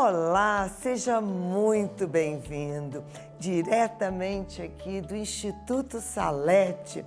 Olá, seja muito bem-vindo, diretamente aqui do Instituto Salete,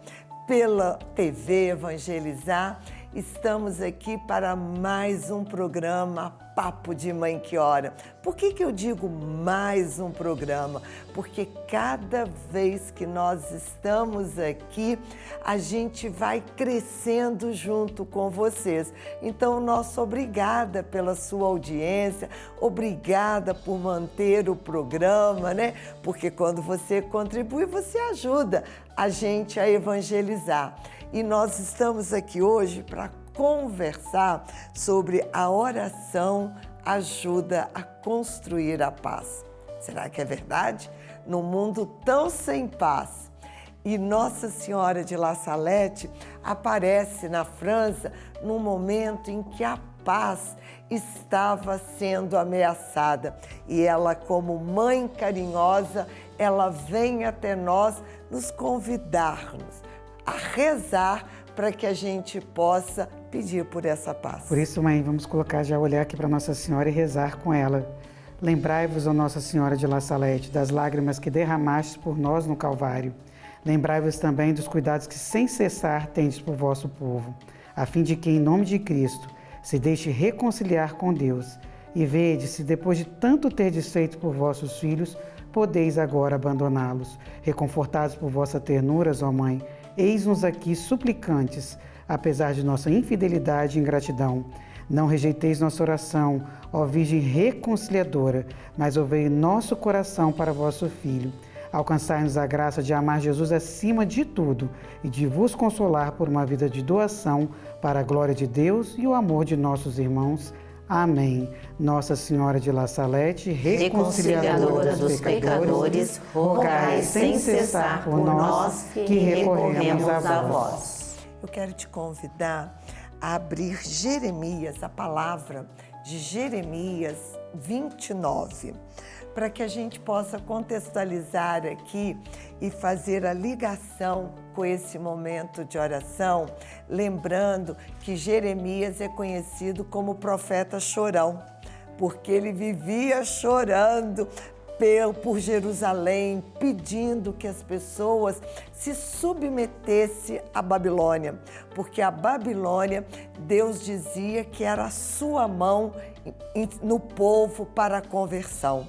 pela TV Evangelizar. Estamos aqui para mais um programa Papo de Mãe que Ora. Por que eu digo mais um programa? Porque cada vez que nós estamos aqui, a gente vai crescendo junto com vocês. Então, nossa obrigada pela sua audiência, obrigada por manter o programa, né? Porque quando você contribui, você ajuda a gente a evangelizar. E nós estamos aqui hoje para conversar sobre a oração ajuda a construir a paz. Será que é verdade? Num mundo tão sem paz. E Nossa Senhora de La Salette aparece na França num momento em que a paz estava sendo ameaçada. E ela, como mãe carinhosa, ela vem até nós nos convidar-nos a rezar para que a gente possa pedir por essa paz. Por isso, mãe, vamos colocar já olhar aqui para Nossa Senhora e rezar com ela. Lembrai-vos, ó Nossa Senhora de La Salette, das lágrimas que derramaste por nós no Calvário. Lembrai-vos também dos cuidados que sem cessar tendes por vosso povo, a fim de que, em nome de Cristo, se deixe reconciliar com Deus. E vede se, depois de tanto terdes feito por vossos filhos, podeis agora abandoná-los. Reconfortados por vossa ternura, ó Mãe, eis-nos aqui suplicantes, apesar de nossa infidelidade e ingratidão. Não rejeiteis nossa oração, ó Virgem reconciliadora, mas ouvei nosso coração para vosso Filho. Alcançai-nos a graça de amar Jesus acima de tudo e de vos consolar por uma vida de doação para a glória de Deus e o amor de nossos irmãos. Amém. Nossa Senhora de La Salette, reconciliadora dos pecadores, rogai sem cessar por nós que recorremos a vós. Eu quero te convidar a abrir Jeremias, a palavra de Jeremias 29, para que a gente possa contextualizar aqui e fazer a ligação com esse momento de oração, lembrando que Jeremias é conhecido como profeta chorão, porque ele vivia chorando por Jerusalém, pedindo que as pessoas se submetessem à Babilônia, porque a Babilônia, Deus dizia que era a sua mão no povo para a conversão.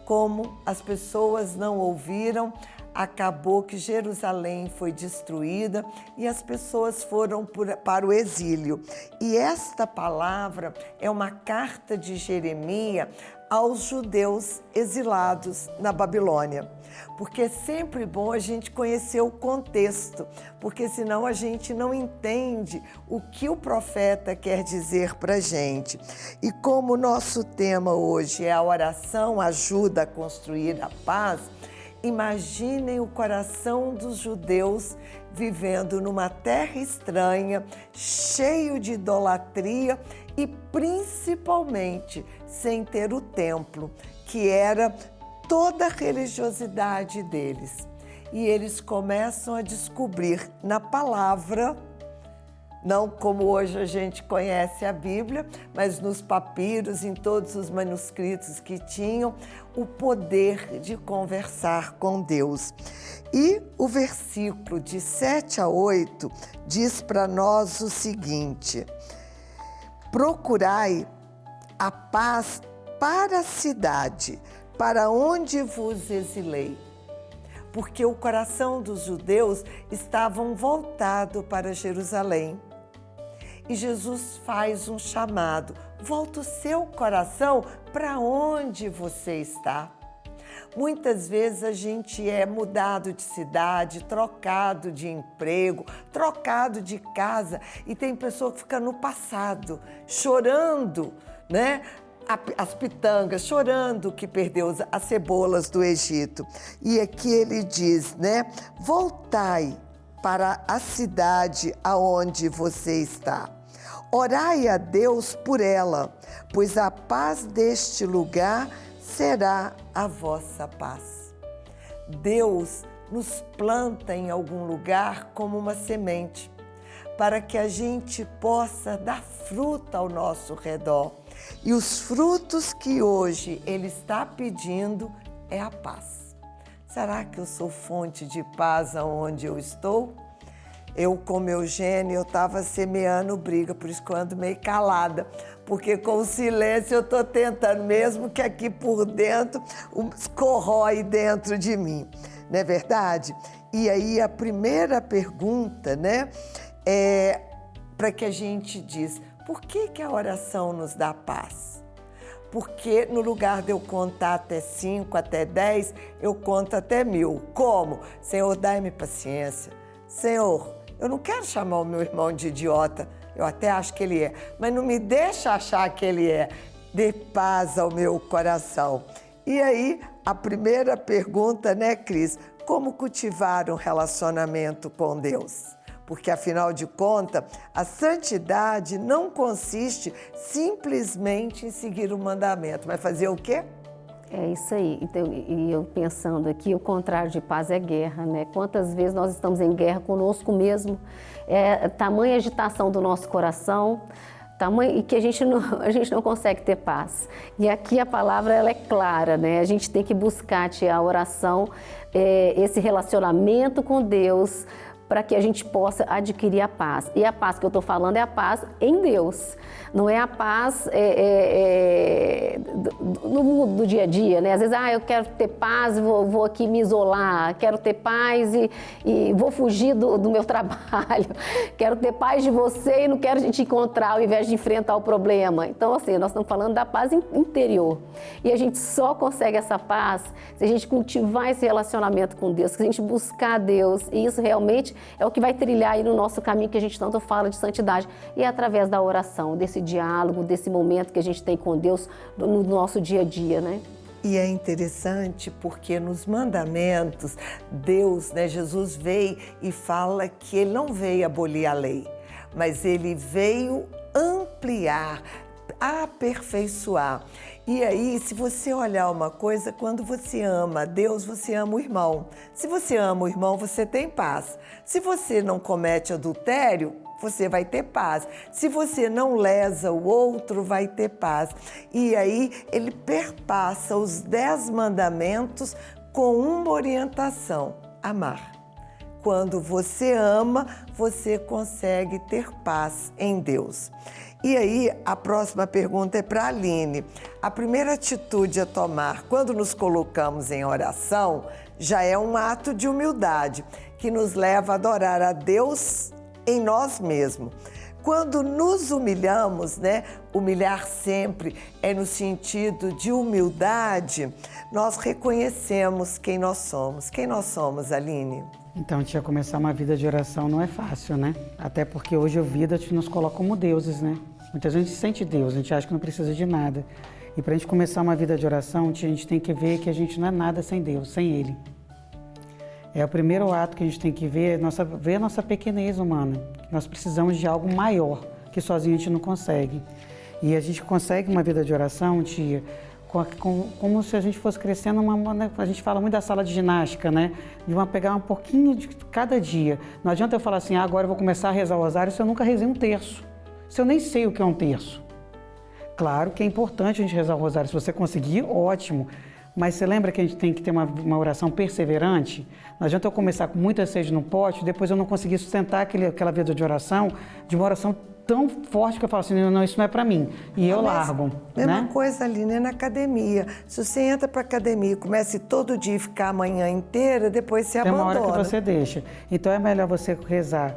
Como as pessoas não ouviram, acabou que Jerusalém foi destruída e as pessoas foram para o exílio. E esta palavra é uma carta de Jeremias aos judeus exilados na Babilônia. Porque é sempre bom a gente conhecer o contexto, porque senão a gente não entende o que o profeta quer dizer para a gente. E como o nosso tema hoje é a oração ajuda a construir a paz, imaginem o coração dos judeus vivendo numa terra estranha, cheio de idolatria e principalmente sem ter o templo, que era toda a religiosidade deles. E eles começam a descobrir na palavra, não como hoje a gente conhece a Bíblia, mas nos papiros, em todos os manuscritos que tinham, o poder de conversar com Deus. E o versículo de 7 a 8 diz para nós o seguinte: procurai a paz para a cidade, para onde vos exilei. Porque o coração dos judeus estava voltado para Jerusalém. E Jesus faz um chamado: volta o seu coração para onde você está. Muitas vezes a gente é mudado de cidade, trocado de emprego, trocado de casa e tem pessoa que fica no passado, chorando, né? As pitangas, chorando que perdeu as cebolas do Egito. E aqui ele diz, né? Voltai para a cidade aonde você está. Orai a Deus por ela, pois a paz deste lugar será a vossa paz. Deus nos planta em algum lugar como uma semente, para que a gente possa dar fruta ao nosso redor. E os frutos que hoje ele está pedindo é a paz. Será que eu sou fonte de paz aonde eu estou? Eu, com meu gênio, eu estava semeando briga, por isso que eu ando meio calada, porque com o silêncio eu estou tentando, mesmo que aqui por dentro, corrói dentro de mim, não é verdade? E aí a primeira pergunta, né, é para que a gente diz, por que a oração nos dá paz? Porque no lugar de eu contar até 5, até 10, eu conto até 1000. Como? Senhor, dai-me paciência. Senhor, eu não quero chamar o meu irmão de idiota, eu até acho que ele é, mas não me deixa achar que ele é. Dê paz ao meu coração. E aí, a primeira pergunta, né, Cris? Como cultivar um relacionamento com Deus? Porque, afinal de contas, a santidade não consiste simplesmente em seguir o mandamento, mas fazer o quê? É isso aí. Então, e eu pensando aqui, o contrário de paz é guerra, né? Quantas vezes nós estamos em guerra conosco mesmo, tamanha agitação do nosso coração, e que a gente não consegue ter paz. E aqui a palavra ela é clara, né? A gente tem que buscar a oração, esse relacionamento com Deus, para que a gente possa adquirir a paz. E a paz que eu estou falando é a paz em Deus. Não é a paz no mundo do dia a dia, né? Às vezes, eu quero ter paz, vou aqui me isolar, quero ter paz e vou fugir do meu trabalho, quero ter paz de você e não quero te encontrar ao invés de enfrentar o problema. Então, assim, nós estamos falando da paz interior. E a gente só consegue essa paz se a gente cultivar esse relacionamento com Deus, se a gente buscar Deus, e isso realmente é o que vai trilhar aí no nosso caminho que a gente tanto fala de santidade. E é através da oração, desse diálogo, desse momento que a gente tem com Deus no nosso dia a dia, né? E é interessante porque nos mandamentos, Deus, né, Jesus veio e fala que ele não veio abolir a lei, mas ele veio ampliar, aperfeiçoar. E aí, se você olhar uma coisa, quando você ama Deus, você ama o irmão. Se você ama o irmão, você tem paz. Se você não comete adultério, você vai ter paz. Se você não lesa o outro, vai ter paz. E aí, ele perpassa os 10 mandamentos com uma orientação: amar. Quando você ama, você consegue ter paz em Deus. E aí, a próxima pergunta é para a Aline. A primeira atitude a tomar quando nos colocamos em oração já é um ato de humildade que nos leva a adorar a Deus em nós mesmos. Quando nos humilhamos, né? Humilhar sempre é no sentido de humildade, nós reconhecemos quem nós somos. Quem nós somos, Aline? Então, tia, começar uma vida de oração não é fácil, né? Até porque hoje a vida nos coloca como deuses, né? Muitas vezes a gente sente Deus, a gente acha que não precisa de nada. E para a gente começar uma vida de oração, tia, a gente tem que ver que a gente não é nada sem Deus, sem Ele. É o primeiro ato que a gente tem que ver a nossa pequenez humana. Nós precisamos de algo maior, que sozinho a gente não consegue. E a gente consegue uma vida de oração, tia, como se a gente fosse crescendo a gente fala muito da sala de ginástica, né? De pegar um pouquinho de cada dia. Não adianta eu falar assim, agora eu vou começar a rezar o rosário se eu nunca rezei um terço. Se eu nem sei o que é um terço. Claro que é importante a gente rezar o rosário. Se você conseguir, ótimo. Mas você lembra que a gente tem que ter uma oração perseverante? Não adianta eu começar com muita sede no pote, depois eu não conseguir sustentar aquela vida de oração, de uma oração tão forte que eu falo assim, não, isso não é para mim. E eu largo. Mesma né? coisa, Aline, na academia. Se você entra para academia e começa todo dia a ficar a manhã inteira, depois você abandona. Tem uma hora que você deixa. Então é melhor você rezar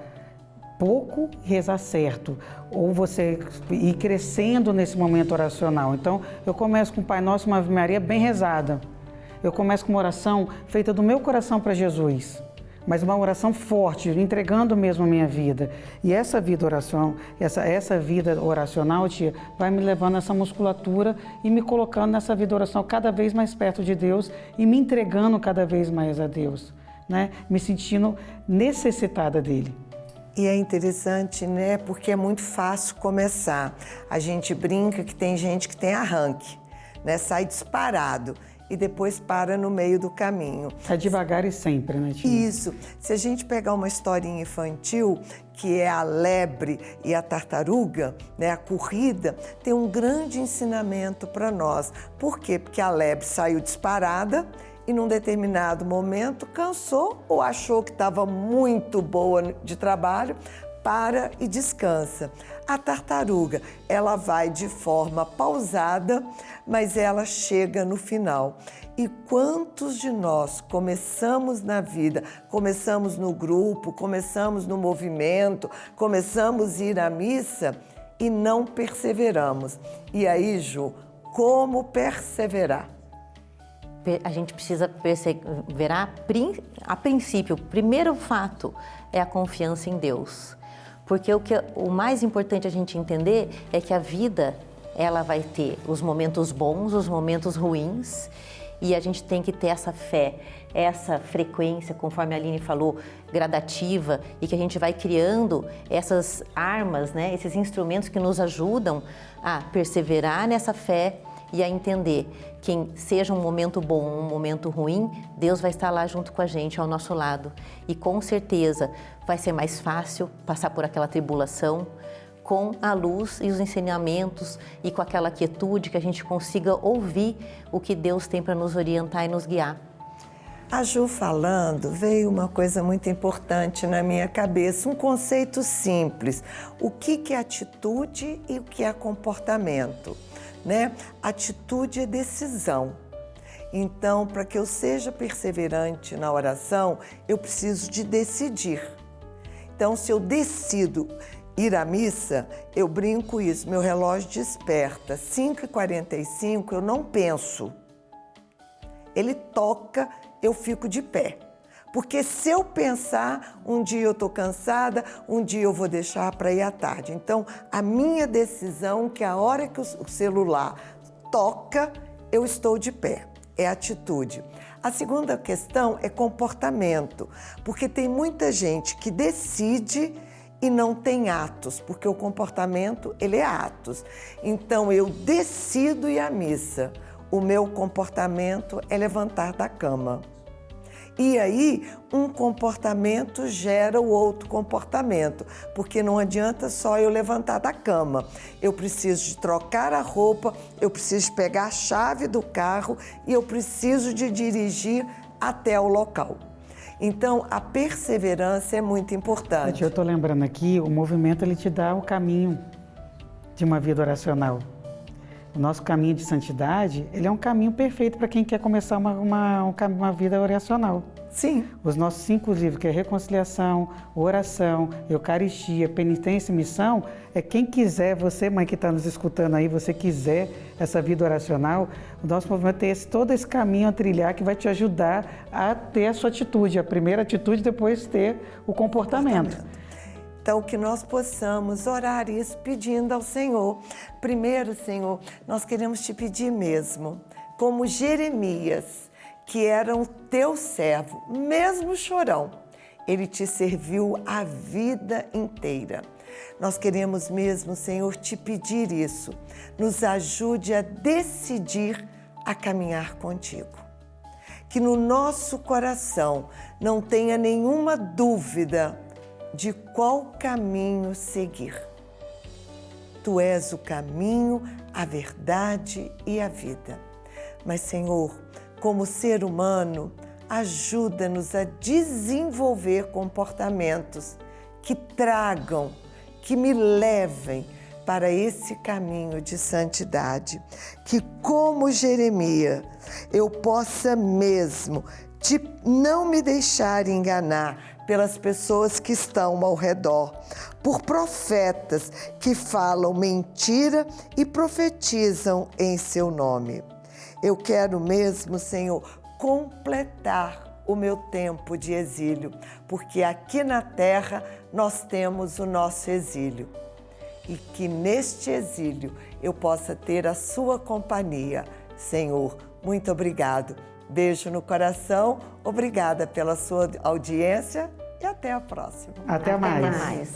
pouco e rezar certo, ou você ir crescendo nesse momento oracional. Então, eu começo com o Pai Nosso, uma Ave Maria bem rezada. Eu começo com uma oração feita do meu coração para Jesus, mas uma oração forte, entregando mesmo a minha vida. E essa vida oracional, tia, vai me levando a essa musculatura e me colocando nessa vida oracional cada vez mais perto de Deus e me entregando cada vez mais a Deus, né? Me sentindo necessitada dele. E é interessante, né? Porque é muito fácil começar. A gente brinca que tem gente que tem arranque, né? Sai disparado. e depois para no meio do caminho. É devagar e sempre, né, tia? Isso. Se a gente pegar uma historinha infantil, que é a lebre e a tartaruga, né, a corrida, tem um grande ensinamento para nós. Por quê? Porque a lebre saiu disparada e num determinado momento cansou ou achou que estava muito boa de trabalho, para e descansa. A tartaruga, ela vai de forma pausada, mas ela chega no final. E quantos de nós começamos na vida, começamos no grupo, começamos no movimento, começamos a ir à missa e não perseveramos? E aí, Ju, como perseverar? A gente precisa perseverar a princípio. O primeiro fato é a confiança em Deus. Porque o mais importante a gente entender é que a vida, ela vai ter os momentos bons, os momentos ruins, e a gente tem que ter essa fé, essa frequência, conforme a Aline falou, gradativa, e que a gente vai criando essas armas, né, esses instrumentos que nos ajudam a perseverar nessa fé e a entender que seja um momento bom ou um momento ruim, Deus vai estar lá junto com a gente, ao nosso lado. E com certeza vai ser mais fácil passar por aquela tribulação com a luz e os ensinamentos e com aquela quietude que a gente consiga ouvir o que Deus tem para nos orientar e nos guiar. A Ju falando, veio uma coisa muito importante na minha cabeça, um conceito simples. O que é atitude e o que é comportamento? Né? Atitude é decisão. Então, para que eu seja perseverante na oração, eu preciso de decidir. Então, se eu decido ir à missa, eu brinco isso, meu relógio desperta, 5h45, eu não penso. Ele toca, eu fico de pé. Porque se eu pensar, um dia eu estou cansada, um dia eu vou deixar para ir à tarde. Então, a minha decisão, que a hora que o celular toca, eu estou de pé. É atitude. A segunda questão é comportamento. Porque tem muita gente que decide e não tem atos, porque o comportamento, ele é atos. Então, eu decido ir à missa. O meu comportamento é levantar da cama. E aí, um comportamento gera o outro comportamento, porque não adianta só eu levantar da cama. Eu preciso de trocar a roupa, eu preciso de pegar a chave do carro e eu preciso de dirigir até o local. Então, a perseverança é muito importante. Eu estou lembrando aqui, o movimento ele te dá o caminho de uma vida oracional. O nosso caminho de santidade, ele é um caminho perfeito para quem quer começar uma vida oracional. Sim. Os nossos 5 livros, que é reconciliação, oração, eucaristia, penitência e missão, é quem quiser, você mãe que está nos escutando aí, você quiser essa vida oracional, o nosso movimento tem todo esse caminho a trilhar que vai te ajudar a ter a sua atitude, a primeira atitude, depois ter o comportamento. Então, que nós possamos orar isso pedindo ao Senhor. Primeiro, Senhor, nós queremos te pedir mesmo, como Jeremias, que era o teu servo, mesmo chorão, ele te serviu a vida inteira. Nós queremos mesmo, Senhor, te pedir isso. Nos ajude a decidir a caminhar contigo. Que no nosso coração não tenha nenhuma dúvida de qual caminho seguir. Tu és o caminho, a verdade e a vida. Mas, Senhor, como ser humano, ajuda-nos a desenvolver comportamentos que tragam, que me levem para esse caminho de santidade. Que, como Jeremias, eu possa mesmo não me deixar enganar pelas pessoas que estão ao redor, por profetas que falam mentira e profetizam em seu nome. Eu quero mesmo, Senhor, completar o meu tempo de exílio, porque aqui na terra nós temos o nosso exílio. E que neste exílio eu possa ter a sua companhia. Senhor, muito obrigado. Beijo no coração, obrigada pela sua audiência e até a próxima. Até mais. Mais.